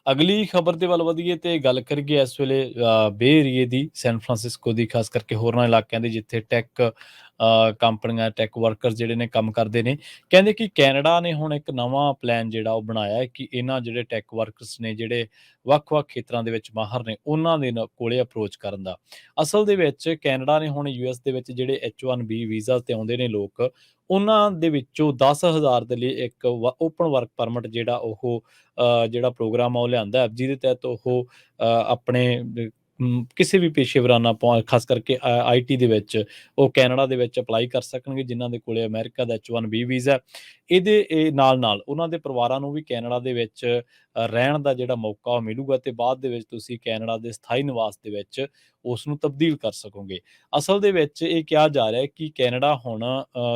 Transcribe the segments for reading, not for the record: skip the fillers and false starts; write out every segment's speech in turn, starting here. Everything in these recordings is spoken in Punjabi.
ਅਗਲੀ ਖਬਰ ਦੇ ਵੱਲ ਵਧੀਏ ਤੇ ਗੱਲ ਕਰੀਏ ਇਸ ਵੇਲੇ ਬੇ ਏਰੀਏ ਦੀ, ਸੈਨ ਫਰਾਂਸਿਸਕੋ ਦੀ, ਖਾਸ ਕਰਕੇ ਹੋਰਨਾਂ ਇਲਾਕਿਆਂ ਦੀ ਜਿੱਥੇ ਟੈਕ ਕੰਪਨੀਆਂ, ਟੈਕ ਵਰਕਰਸ ਜਿਹੜੇ ਨੇ ਕੰਮ ਕਰਦੇ ਨੇ। ਕਹਿੰਦੇ ਕਿ ਕੈਨੇਡਾ ਨੇ ਹੁਣ ਇੱਕ ਨਵਾਂ ਪਲਾਨ ਜਿਹੜਾ ਉਹ ਬਣਾਇਆ ਹੈ ਕਿ ਇਹਨਾਂ ਜਿਹੜੇ ਟੈਕ ਵਰਕਰਸ ਨੇ, ਜਿਹੜੇ ਵੱਖ-ਵੱਖ ਖੇਤਰਾਂ ਦੇ ਵਿੱਚ ਮਾਹਰ ਨੇ, ਉਹਨਾਂ ਦੇ ਕੋਲੇ ਅਪਰੋਚ ਕਰਨ ਦਾ। ਅਸਲ ਦੇ ਵਿੱਚ ਕੈਨੇਡਾ ਨੇ ਹੁਣ ਯੂਐਸ ਦੇ ਵਿੱਚ ਜਿਹੜੇ H1B ਵੀਜ਼ਾ ਤੇ ਆਉਂਦੇ ਨੇ ਲੋਕ, ਉਹਨਾਂ ਦੇ ਵਿੱਚੋਂ 10,000 ਦੇ ਲਈ ਇੱਕ ਓਪਨ ਵਰਕ ਪਰਮਿਟ ਜਿਹੜਾ ਉਹ ਜਿਹੜਾ ਪ੍ਰੋਗਰਾਮ ਆ ਉਹ ਲਿਆਂਦਾ ਹੈ, ਜਿਹਦੇ ਤਹਿਤ ਉਹ ਆਪਣੇ ਕਿਸੇ ਵੀ ਪੇਸ਼ੇਵਰਾਨਾ ਖਾਸ ਕਰਕੇ ਆਈਟੀ ਦੇ ਵਿੱਚ ਉਹ ਕੈਨੇਡਾ ਦੇ ਵਿੱਚ ਅਪਲਾਈ ਕਰ ਸਕਣਗੇ, ਜਿਨ੍ਹਾਂ ਦੇ ਕੋਲੇ ਅਮਰੀਕਾ ਦਾ H1B ਵੀਜ਼ਾ। ਇਹਦੇ ਨਾਲ-ਨਾਲ ਉਹਨਾਂ ਦੇ ਪਰਿਵਾਰਾਂ ਨੂੰ ਵੀ ਕੈਨੇਡਾ ਦੇ ਵਿੱਚ ਰਹਿਣ ਦਾ ਜਿਹੜਾ ਮੌਕਾ ਉਹ ਮਿਲੂਗਾ ਤੇ ਬਾਅਦ ਦੇ ਵਿੱਚ ਤੁਸੀਂ ਕੈਨੇਡਾ ਦੇ ਸਥਾਈ ਨਿਵਾਸ ਦੇ ਵਿੱਚ ਉਸ ਨੂੰ ਤਬਦੀਲ ਕਰ ਸਕੋਗੇ। ਅਸਲ ਦੇ ਵਿੱਚ ਇਹ ਕਿਹਾ ਜਾ ਰਿਹਾ ਹੈ ਕਿ ਕੈਨੇਡਾ ਹੁਣ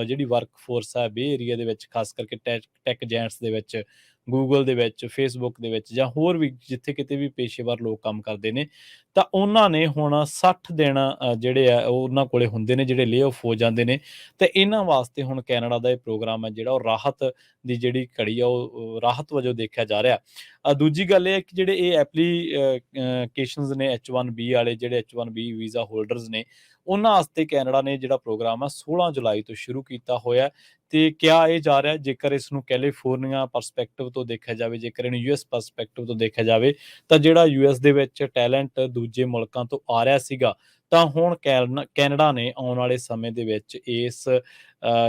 ਜਿਹੜੀ ਵਰਕ ਫੋਰਸ ਹੈ ਬੇ ਏਰੀਆ ਦੇ ਵਿੱਚ, ਖਾਸ ਕਰਕੇ ਟੈਕ ਜਾਇੰਟਸ ਦੇ ਵਿੱਚ, ਗੂਗਲ ਦੇ ਵਿੱਚ, ਫੇਸਬੁੱਕ ਦੇ ਵਿੱਚ ਜਾਂ ਹੋਰ ਵੀ ਜਿੱਥੇ ਕਿਤੇ ਵੀ ਪੇਸ਼ੇਵਰ ਲੋਕ ਕੰਮ ਕਰਦੇ ਨੇ, ਤਾਂ ਉਹਨਾਂ ਨੇ ਹੁਣ 60 ਦਿਨ ਜਿਹੜੇ ਆ ਉਹ ਉਹਨਾਂ ਕੋਲੇ ਹੁੰਦੇ ਨੇ, ਜਿਹੜੇ ਲੇ ਆਫ ਹੋ ਜਾਂਦੇ ਨੇ। ਤੇ ਇਹਨਾਂ ਵਾਸਤੇ ਹੁਣ ਕੈਨੇਡਾ ਦਾ ਇਹ ਪ੍ਰੋਗਰਾਮ ਹੈ ਜਿਹੜਾ ਉਹ ਰਾਹਤ ਦੀ ਜਿਹੜੀ ਘੜੀ ਆ ਉਹ ਰਾਹਤ ਵਜੋਂ ਦੇਖਿਆ ਜਾ ਰਿਹਾ। ਦੂਜੀ ਗੱਲ ਇਹ ਹੈ ਕਿ ਜਿਹੜੇ ਇਹ ਐਪਲੀਕੇਸ਼ਨਸ ਨੇ H1B ਵਾਲੇ, ਜਿਹੜੇ H1B ਵੀਜ਼ਾ ਹੋਲਡਰਸ ਨੇ, ਉਹਨਾਂ ਵਾਸਤੇ ਕੈਨੇਡਾ ਨੇ ਜਿਹੜਾ ਪ੍ਰੋਗਰਾਮ ਆ 16 ਜੁਲਾਈ ਤੋਂ ਸ਼ੁਰੂ ਕੀਤਾ ਹੋਇਆ। ਤੇ ਕਿਹਾ ਇਹ ਜਾ ਰਿਹਾ, ਜੇਕਰ ਇਸ ਨੂੰ ਕੈਲੀਫੋਰਨੀਆ ਪਰਸਪੈਕਟਿਵ ਤੋਂ ਦੇਖਿਆ ਜਾਵੇ, ਜੇਕਰ ਇਹਨੂੰ ਯੂਐਸ ਪਰਸਪੈਕਟਿਵ ਤੋਂ ਦੇਖਿਆ ਜਾਵੇ, ਤਾਂ ਜਿਹੜਾ ਯੂਐਸ ਦੇ ਵਿੱਚ ਟੈਲੈਂਟ ਦੂਜੇ ਮੁਲਕਾਂ ਤੋਂ ਆ ਰਿਹਾ ਸੀਗਾ, ਤਾਂ ਹੁਣ ਕੈਨੇਡਾ ਨੇ ਆਉਣ ਵਾਲੇ ਸਮੇਂ ਦੇ ਵਿੱਚ ਇਸ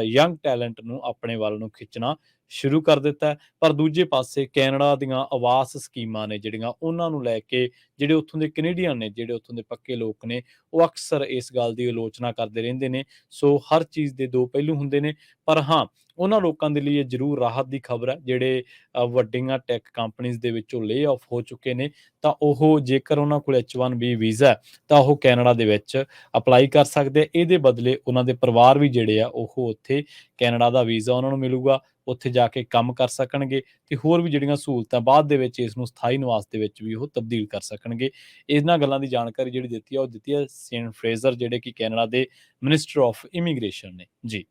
ਯੰਗ ਟੈਲੈਂਟ ਨੂੰ ਆਪਣੇ ਵੱਲ ਨੂੰ ਖਿੱਚਣਾ ਸ਼ੁਰੂ ਕਰ ਦਿੱਤਾ ਹੈ। ਪਰ ਦੂਜੇ ਪਾਸੇ ਕੈਨੇਡਾ ਦੀਆਂ ਆਵਾਸ ਸਕੀਮਾਂ ਨੇ ਜਿਹੜੀਆਂ, ਉਹਨਾਂ ਨੂੰ ਲੈ ਕੇ ਜਿਹੜੇ ਉੱਥੋਂ ਦੇ ਕੈਨੇਡੀਅਨ ਨੇ, ਜਿਹੜੇ ਉੱਥੋਂ ਦੇ ਪੱਕੇ ਲੋਕ ਨੇ, ਉਹ ਅਕਸਰ ਇਸ ਗੱਲ ਦੀ ਆਲੋਚਨਾ ਕਰਦੇ ਰਹਿੰਦੇ ਨੇ। ਸੋ ਹਰ ਚੀਜ਼ ਦੇ ਦੋ ਪਹਿਲੂ ਹੁੰਦੇ ਨੇ। ਪਰ ਹਾਂ, ਉਹਨਾਂ ਲੋਕਾਂ ਦੇ ਲਈ ਇਹ ਜ਼ਰੂਰ ਰਾਹਤ ਦੀ ਖਬਰ ਹੈ ਜਿਹੜੇ ਵੱਡੀਆਂ ਟੈਕ ਕੰਪਨੀਆਂ ਦੇ ਵਿੱਚੋਂ ਲੇ ਆਫ ਹੋ ਚੁੱਕੇ ਨੇ, ਤਾਂ ਉਹ ਜੇਕਰ ਉਹਨਾਂ ਕੋਲ H1B ਵੀਜ਼ਾ ਤਾਂ ਉਹ ਕੈਨੇਡਾ ਦੇ ਵਿੱਚ ਅਪਲਾਈ ਕਰ ਸਕਦੇ ਆ। ਇਹਦੇ ਬਦਲੇ ਉਹਨਾਂ ਦੇ ਪਰਿਵਾਰ ਵੀ ਜਿਹੜੇ ਆ ਉਹ ਉੱਥੇ ਕੈਨੇਡਾ ਦਾ ਵੀਜ਼ਾ ਉਹਨਾਂ ਨੂੰ ਮਿਲੂਗਾ, ਉੱਥੇ ਜਾ ਕੇ ਕੰਮ ਕਰ ਸਕਣਗੇ ਤੇ ਹੋਰ ਵੀ ਜਿਹੜੀਆਂ ਸਹੂਲਤਾਂ ਬਾਅਦ ਦੇ ਵਿੱਚ ਇਸ ਨੂੰ ਸਥਾਈ ਨਿਵਾਸ ਦੇ ਵਿੱਚ ਵੀ ਉਹ ਤਬਦੀਲ ਕਰ ਸਕਣਗੇ। ਇਹਨਾਂ ਗੱਲਾਂ ਦੀ ਜਾਣਕਾਰੀ ਜਿਹੜੀ ਦਿੱਤੀ ਆ ਉਹ ਦਿੱਤੀ ਹੈ ਸੇਨ ਫਰੇਜ਼ਰ, ਜਿਹੜੇ ਕਿ ਕੈਨੇਡਾ ਦੇ ਮਿਨਿਸਟਰ ਆਫ ਇਮੀਗ੍ਰੇਸ਼ਨ ਨੇ ਜੀ।